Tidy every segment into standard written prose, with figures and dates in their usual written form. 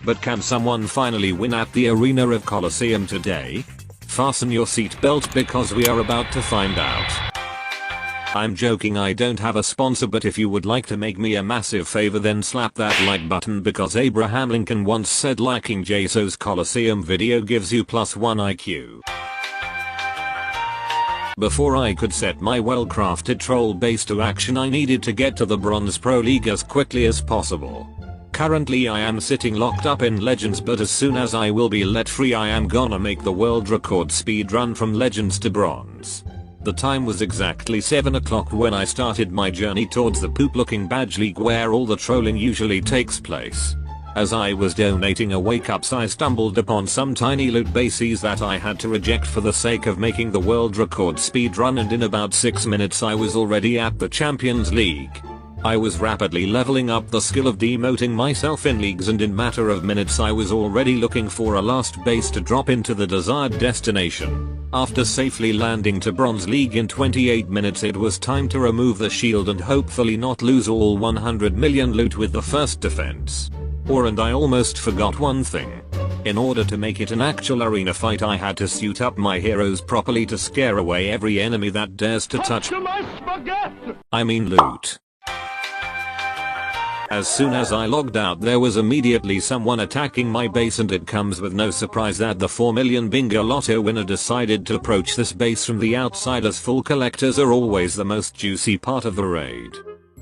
But can someone finally win at the arena of Colosseum today? Fasten your seatbelt because we are about to find out. I'm joking, I don't have a sponsor, but if you would like to make me a massive favor then slap that like button, because Abraham Lincoln once said liking Jason's Colosseum video gives you +1 IQ. Before I could set my well-crafted troll base to action, I needed to get to the Bronze Pro League as quickly as possible. Currently I am sitting locked up in Legends, but as soon as I will be let free I am gonna make the world record speed run from Legends to Bronze. The time was exactly 7 o'clock when I started my journey towards the poop looking badge league where all the trolling usually takes place. As I was donating a wake-ups I stumbled upon some tiny loot bases that I had to reject for the sake of making the world record speed run, and in about 6 minutes I was already at the Champions League. I was rapidly leveling up the skill of demoting myself in leagues, and in matter of minutes I was already looking for a last base to drop into the desired destination. After safely landing to Bronze League in 28 minutes it was time to remove the shield and hopefully not lose all 100 million loot with the first defense. And I almost forgot one thing. In order to make it an actual arena fight I had to suit up my heroes properly to scare away every enemy that dares to touch loot. As soon as I logged out there was immediately someone attacking my base, and it comes with no surprise that the 4 million bingo lotto winner decided to approach this base from the outside, as full collectors are always the most juicy part of the raid.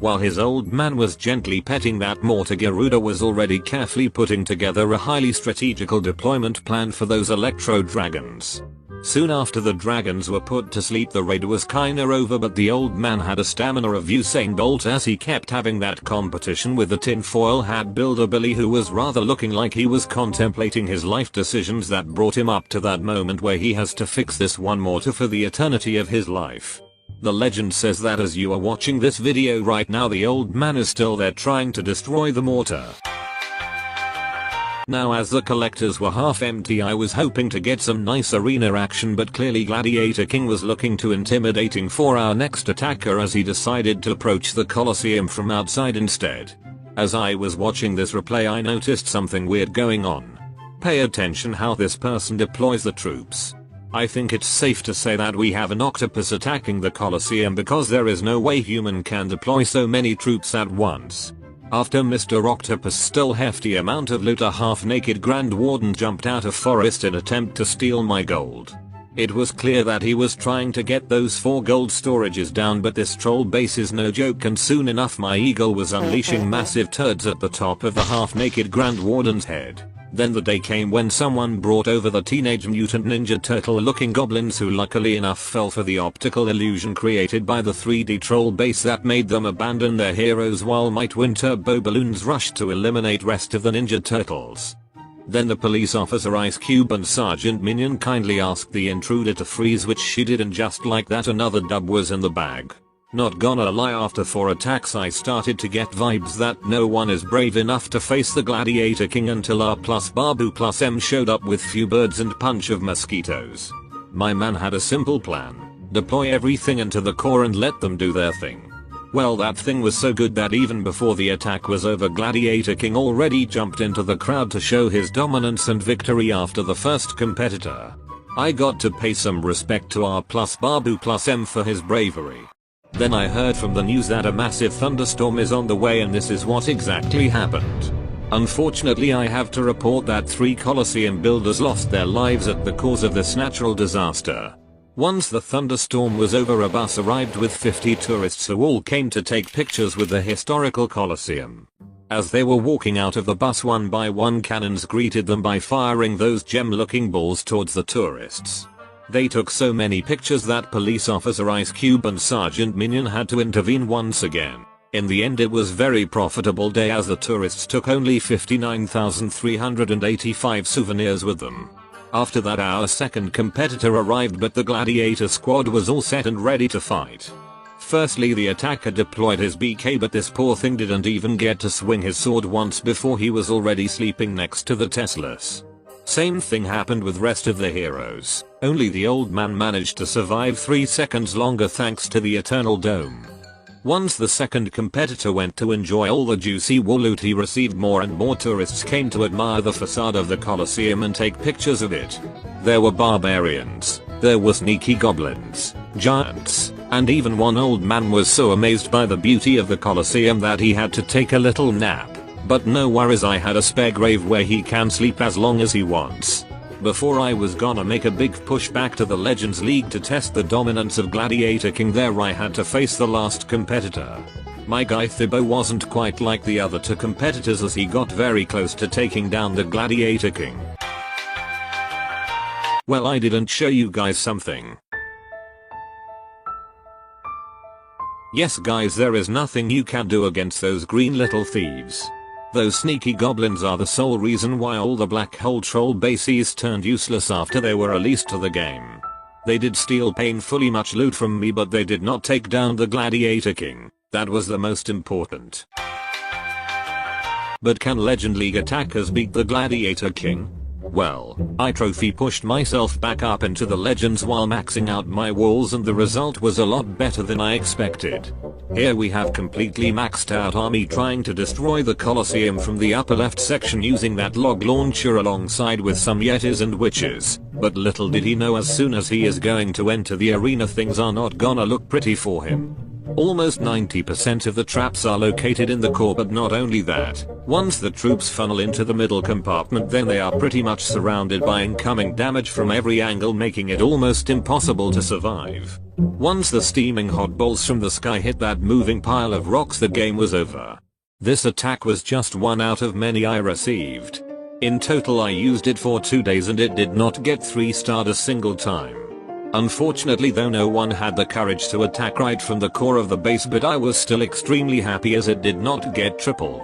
While his old man was gently petting that mortar, Garuda was already carefully putting together a highly strategical deployment plan for those electro dragons. Soon after the dragons were put to sleep the raid was kinda over, but the old man had a stamina of Usain Bolt as he kept having that competition with the tinfoil hat builder Billy, who was rather looking like he was contemplating his life decisions that brought him up to that moment where he has to fix this one mortar for the eternity of his life. The legend says that as you are watching this video right now the old man is still there trying to destroy the mortar. Now as the collectors were half empty I was hoping to get some nice arena action, but clearly Gladiator King was looking too intimidating for our next attacker as he decided to approach the Colosseum from outside instead. As I was watching this replay I noticed something weird going on. Pay attention how this person deploys the troops. I think it's safe to say that we have an octopus attacking the Colosseum, because there is no way human can deploy so many troops at once. After Mr. Octopus stole hefty amount of loot, a half-naked Grand Warden jumped out of forest in attempt to steal my gold. It was clear that he was trying to get those 4 gold storages down, but this troll base is no joke, and soon enough my eagle was unleashing massive turds at the top of the half-naked Grand Warden's head. Then the day came when someone brought over the Teenage Mutant Ninja Turtle looking goblins, who luckily enough fell for the optical illusion created by the 3D troll base that made them abandon their heroes, while my twin turbo balloons rushed to eliminate rest of the Ninja Turtles. Then the police officer Ice Cube and Sergeant Minion kindly asked the intruder to freeze, which she did, and just like that another dub was in the bag. Not gonna lie, after 4 attacks I started to get vibes that no one is brave enough to face the Gladiator King until R plus Babu plus M showed up with few birds and punch of mosquitoes. My man had a simple plan: deploy everything into the core and let them do their thing. Well, that thing was so good that even before the attack was over Gladiator King already jumped into the crowd to show his dominance and victory after the first competitor. I got to pay some respect to R plus Babu plus M for his bravery. Then I heard from the news that a massive thunderstorm is on the way, and this is what exactly happened. Unfortunately I have to report that 3 Colosseum builders lost their lives at the cause of this natural disaster. Once the thunderstorm was over a bus arrived with 50 tourists who all came to take pictures with the historical Colosseum. As they were walking out of the bus, one by one cannons greeted them by firing those gem-looking balls towards the tourists. They took so many pictures that police officer Ice Cube and Sergeant Minion had to intervene once again. In the end it was very profitable day, as the tourists took only 59,385 souvenirs with them. After that our second competitor arrived, but the Gladiator squad was all set and ready to fight. Firstly the attacker deployed his BK, but this poor thing didn't even get to swing his sword once before he was already sleeping next to the Teslas. Same thing happened with rest of the heroes, only the old man managed to survive 3 seconds longer thanks to the Eternal Dome. Once the second competitor went to enjoy all the juicy wool loot he received, more and more tourists came to admire the facade of the Colosseum and take pictures of it. There were barbarians, there were sneaky goblins, giants, and even one old man was so amazed by the beauty of the Colosseum that he had to take a little nap. But no worries, I had a spare grave where he can sleep as long as he wants. Before I was gonna make a big push back to the Legends League to test the dominance of Gladiator King, there I had to face the last competitor. My guy Thibaut wasn't quite like the other two competitors as he got very close to taking down the Gladiator King. Well, I didn't show you guys something. Yes guys, there is nothing you can do against those green little thieves. Those sneaky goblins are the sole reason why all the black hole troll bases turned useless after they were released to the game. They did steal painfully much loot from me, but they did not take down the Gladiator King. That was the most important. But can Legend League attackers beat the Gladiator King? Well, I trophy pushed myself back up into the legends while maxing out my walls, and the result was a lot better than I expected. Here we have completely maxed out army trying to destroy the Colosseum from the upper left section using that log launcher alongside with some yetis and witches. But little did he know, as soon as he is going to enter the arena, things are not gonna look pretty for him. Almost 90% of the traps are located in the core, but not only that, once the troops funnel into the middle compartment, then they are pretty much surrounded by incoming damage from every angle, making it almost impossible to survive. Once the steaming hot balls from the sky hit that moving pile of rocks, the game was over. This attack was just one out of many I received. In total I used it for 2 days and it did not get 3-starred a single time. Unfortunately though, no one had the courage to attack right from the core of the base, but I was still extremely happy as it did not get triple.